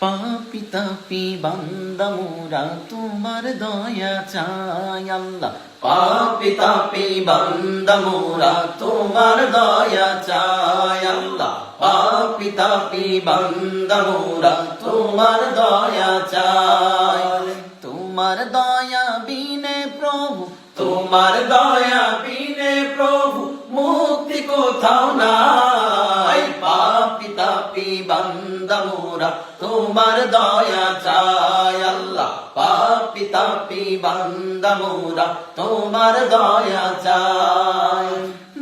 পাপি তাপি বান্দা মোরা তোমার দয়া চাই আল্লাহ। পাপি তাপি বান্দা মোরা তোমার দয়া চাই আল্লাহ। পাপি তাপি বান্দা মোরা তোমার দয়া চাই। তোমার দয়া বিনে প্রভু, তোমার দয়া বিনে প্রভু মুক্তি কোথাও নাই। পাপি তাপি বান্দা মোরা তোমার দয়া চাই আল্লাহ। পাপি তাপি বান্দা মোরা তোমার দয়া চাই।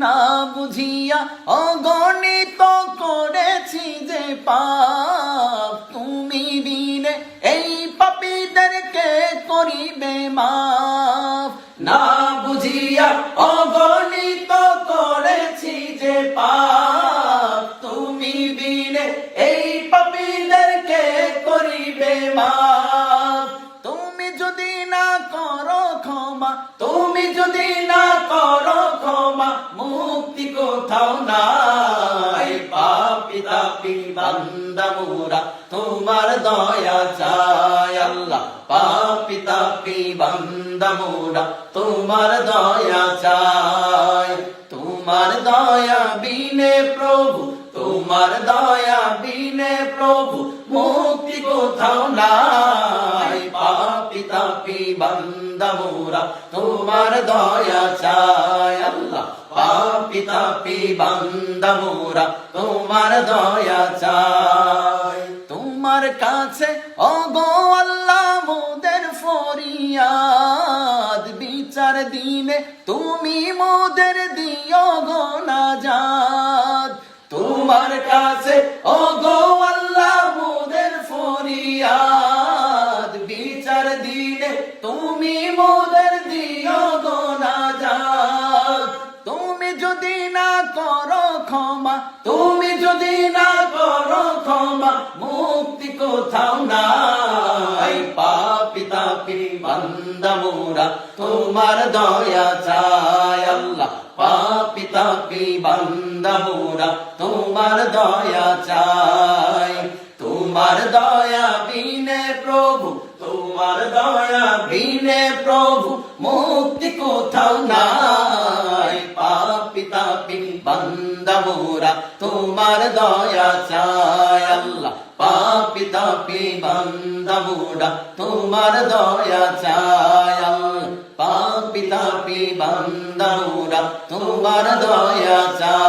না বুঝিয়া অগণিত করেছি যে পাপ, তুমি বিনে এই পাপীদেরকে করিবে মাফ। না বুঝিয়া অগণিত করেছি যে পাপ, তুমি বিনে এই পাপীদেরকে করিবে মাফ। তুমি যদি না করো ক্ষমা, তুমি যদি না করো ক্ষমা মুক্তি কোথাও নাই। পাপি তাপি বান্দা মোরা তোমার দয়া চাই আল্লাহ। পাপি তাপি বান্দা মোরা তোমার দয়া চাই। তোমার দয়া বিনে প্রভু, তোমার দয়া বিনে প্রভু মুক্তি কোথাও নাই। পাপি তাপি বান্দা মোরা তোমার দয়া চাই আল্লাহ। পাপি তাপি বান্দা মোরা তোমার দয়া চাই। তোমার কাছে ওগো আল্লাহ মোদের ফরিয়াদ, বিচার দিনে তুমি মোদের দিও গো নাজাত। তোমার কাছে ওগো আল্লাহ মোদের ফরিয়াদ, বিচার দিনে তুমি মোদের দিও গো নাজাত। তুমি যদি না করো ক্ষমা, তুমি যদি না করো ক্ষমা মুক্তি কোথাও নাই। পাপি তাপি বান্দা মোরা তোমার দয়া চাই আল্লাহ। পাপি তাপি বান্দা মোরা তোমার দয়া চাই। তোমার দয়া বিনে প্রভু, তোমার দয়া বিনে প্রভু মুক্তি কোথাও নাই। পাপি তাপি বান্দা মোরা তোমার দয়া চাই আল্লাহ। পাপি তাপি বান্দা মোরা তোমার দয়া চাই আল্লাহ। পাপি তাপি বান্দা মোরা তোমার দয়া চাই।